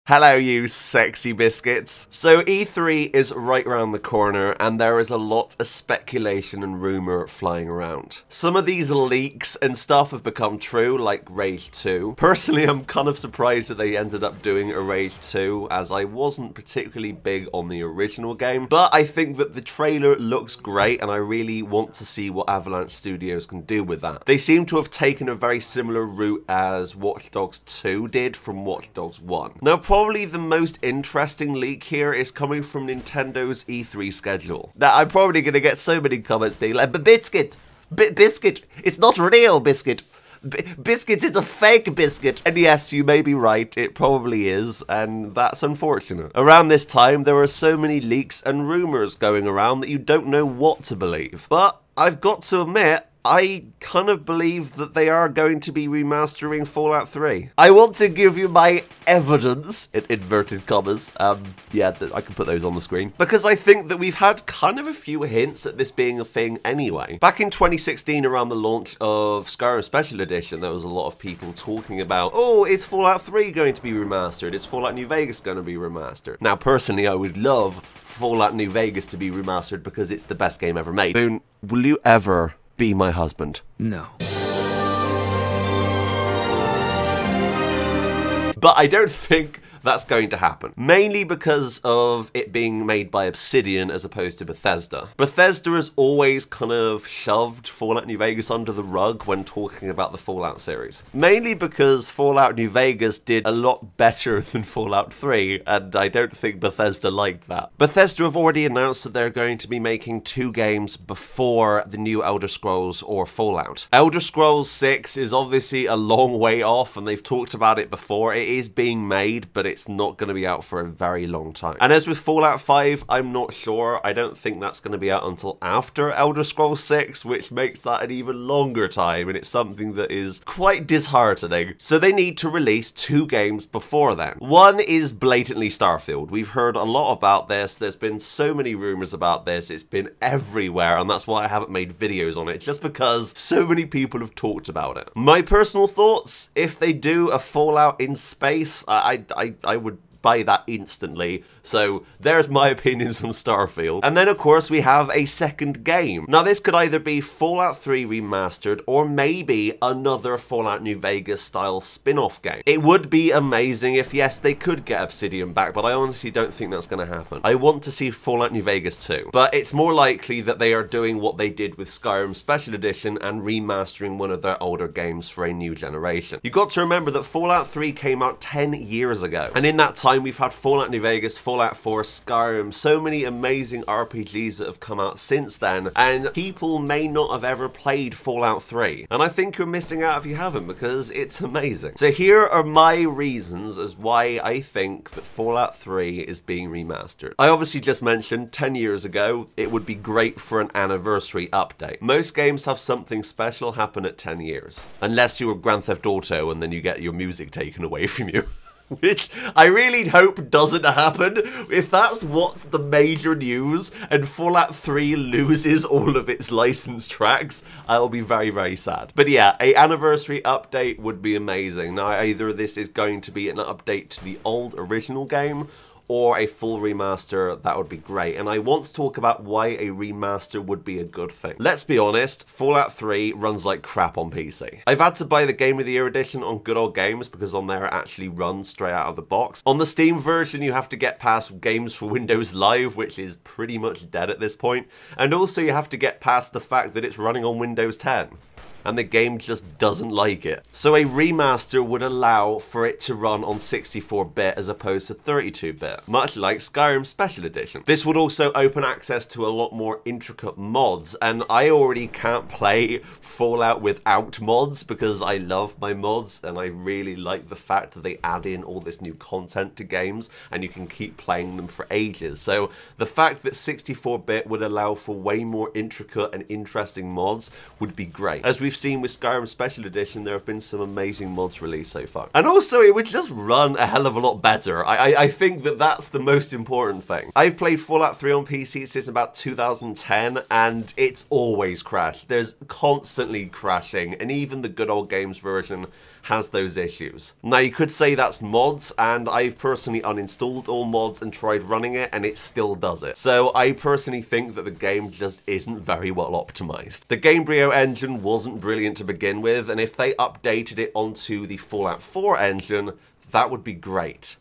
Hello, you sexy biscuits. So E3 is right around the corner and there is a lot of speculation and rumor flying around. Some of these leaks and stuff have become true, like Rage 2. Personally, I'm kind of surprised that they ended up doing a Rage 2, as I wasn't particularly big on the original game, but I think that the trailer looks great and I really want to see what Avalanche Studios can do with that. They seem to have taken a very similar route as Watch Dogs 2 did from Watch Dogs 1. Now, probably the most interesting leak here is coming from Nintendo's E3 schedule. Now, I'm probably going to get so many comments being like, but Biscuit, Biscuit, it's not real, Biscuit. Biscuit, it's a fake biscuit. And yes, you may be right, it probably is, and that's unfortunate. Around this time, there are so many leaks and rumors going around that you don't know what to believe. But I've got to admit, I kind of believe that they are going to be remastering Fallout 3. I want to give you my evidence, in inverted commas, yeah, I can put those on the screen, because I think that we've had kind of a few hints at this being a thing anyway. Back in 2016, around the launch of Skyrim Special Edition, there was a lot of people talking about, oh, is Fallout 3 going to be remastered? Is Fallout New Vegas going to be remastered? Now, personally, I would love Fallout New Vegas to be remastered because it's the best game ever made. Boone, will you ever be my husband? No. But I don't think that's going to happen. Mainly because of it being made by Obsidian as opposed to Bethesda. Bethesda has always kind of shoved Fallout New Vegas under the rug when talking about the Fallout series. Mainly because Fallout New Vegas did a lot better than Fallout 3, and I don't think Bethesda liked that. Bethesda have already announced that they're going to be making 2 games before the new Elder Scrolls or Fallout. Elder Scrolls 6 is obviously a long way off, and they've talked about it before. It is being made, but it's not going to be out for a very long time. And as with Fallout 5, I'm not sure. I don't think that's going to be out until after Elder Scrolls 6, which makes that an even longer time, and it's something that is quite disheartening. So they need to release 2 games before then. One is blatantly Starfield. We've heard a lot about this. There's been so many rumors about this. It's been everywhere, and that's why I haven't made videos on it, just because so many people have talked about it. My personal thoughts, if they do a Fallout in space, I would buy that instantly. So there's my opinions on Starfield. And then of course we have a second game. Now this could either be Fallout 3 Remastered or maybe another Fallout New Vegas style spin-off game. It would be amazing if, yes, they could get Obsidian back, but I honestly don't think that's going to happen. I want to see Fallout New Vegas 2, but it's more likely that they are doing what they did with Skyrim Special Edition and remastering one of their older games for a new generation. You've got to remember that Fallout 3 came out 10 years ago, and in that time we've had Fallout New Vegas, Fallout 4, Skyrim, so many amazing RPGs that have come out since then, and people may not have ever played Fallout 3. And I think you're missing out if you haven't, because it's amazing. So here are my reasons as why I think that Fallout 3 is being remastered. I obviously just mentioned 10 years ago, it would be great for an anniversary update. Most games have something special happen at 10 years. Unless you were Grand Theft Auto and then you get your music taken away from you. Which I really hope doesn't happen. If that's what's the major news and Fallout 3 loses all of its licensed tracks, I will be very, very sad. But yeah, an anniversary update would be amazing. Now, either this is going to be an update to the old original game or a full remaster, that would be great. And I want to talk about why a remaster would be a good thing. Let's be honest, Fallout 3 runs like crap on PC. I've had to buy the Game of the Year edition on Good Old Games because on there it actually runs straight out of the box. On the Steam version, you have to get past Games for Windows Live, which is pretty much dead at this point. And also you have to get past the fact that it's running on Windows 10. And the game just doesn't like it. So a remaster would allow for it to run on 64-bit as opposed to 32-bit, much like Skyrim Special Edition. This would also open access to a lot more intricate mods, and I already can't play Fallout without mods because I love my mods, and I really like the fact that they add in all this new content to games, and you can keep playing them for ages. So the fact that 64-bit would allow for way more intricate and interesting mods would be great. As we've seen with Skyrim Special Edition, there have been some amazing mods released so far. And also, it would just run a hell of a lot better. I think that that's the most important thing. I've played Fallout 3 on PC since about 2010, and it's always crashed. There's constantly crashing, and even the Good Old Games version has those issues. Now, you could say that's mods, and I've personally uninstalled all mods and tried running it, and it still does it. So I personally think that the game just isn't very well optimized. The Gamebryo engine wasn't brilliant to begin with, and if they updated it onto the Fallout 4 engine, that would be great.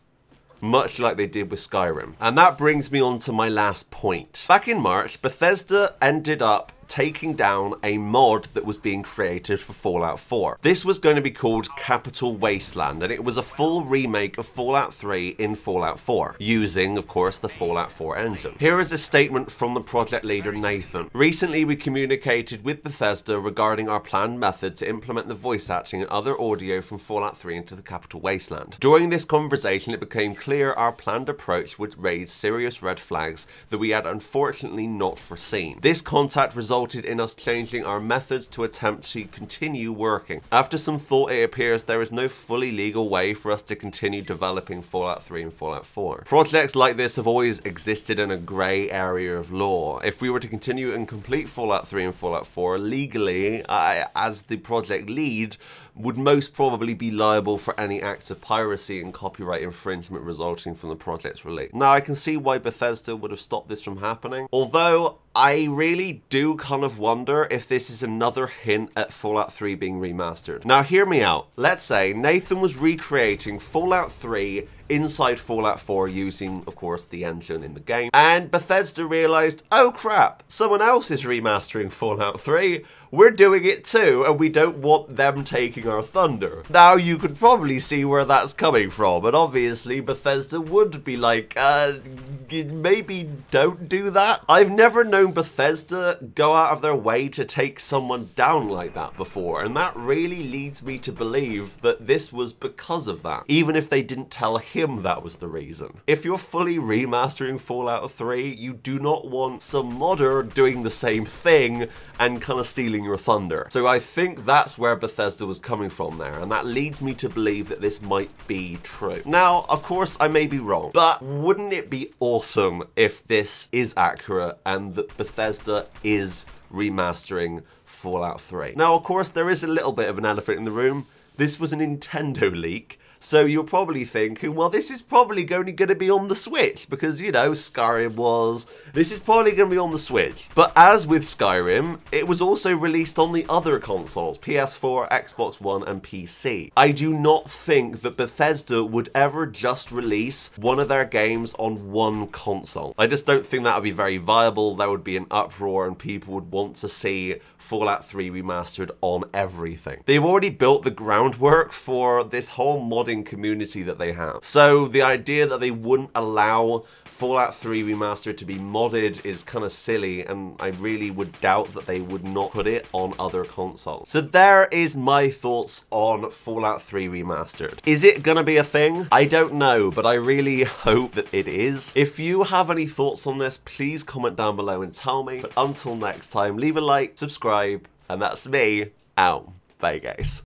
Much like they did with Skyrim. And that brings me on to my last point. Back in March, Bethesda ended up taking down a mod that was being created for Fallout 4. This was going to be called Capital Wasteland, and it was a full remake of Fallout 3 in Fallout 4, using, of course, the Fallout 4 engine. Here is a statement from the project leader, Nathan. Recently, we communicated with Bethesda regarding our planned method to implement the voice acting and other audio from Fallout 3 into the Capital Wasteland. During this conversation, it became clear our planned approach would raise serious red flags that we had unfortunately not foreseen. This contact resulted in us changing our methods to attempt to continue working. After some thought, it appears there is no fully legal way for us to continue developing Fallout 3 and Fallout 4. Projects like this have always existed in a grey area of law. If we were to continue and complete Fallout 3 and Fallout 4 legally, I, as the project lead, would most probably be liable for any acts of piracy and copyright infringement resulting from the project's release. Now, I can see why Bethesda would have stopped this from happening, although I really do kind of wonder if this is another hint at Fallout 3 being remastered. Now, hear me out. Let's say Nathan was recreating Fallout 3 inside Fallout 4 using, of course, the engine in the game, and Bethesda realized, oh crap, someone else is remastering Fallout 3, we're doing it too, and we don't want them taking our thunder. Now, you could probably see where that's coming from, and obviously Bethesda would be like, maybe don't do that. I've never known Bethesda go out of their way to take someone down like that before, and that really leads me to believe that this was because of that, even if they didn't tell him that was the reason. If you're fully remastering Fallout 3, you do not want some modder doing the same thing and kind of stealing your thunder. So I think that's where Bethesda was coming from there, and that leads me to believe that this might be true. Now, of course, I may be wrong, but wouldn't it be awesome if this is accurate and that Bethesda is remastering Fallout 3? Now, of course, there is a little bit of an elephant in the room. This was a Nintendo leak. So you're probably thinking, well, this is probably only going to be on the Switch because, you know, Skyrim was. This is probably going to be on the Switch. But as with Skyrim, it was also released on the other consoles, PS4, Xbox One, and PC. I do not think that Bethesda would ever just release one of their games on one console. I just don't think that would be very viable. There would be an uproar and people would want to see Fallout 3 remastered on everything. They've already built the groundwork for this whole modding community that they have. So the idea that they wouldn't allow Fallout 3 Remastered to be modded is kind of silly, and I really would doubt that they would not put it on other consoles. So there is my thoughts on Fallout 3 Remastered. Is it gonna be a thing? I don't know, but I really hope that it is. If you have any thoughts on this, please comment down below and tell me. But until next time, leave a like, subscribe, and that's me out. Bye, guys.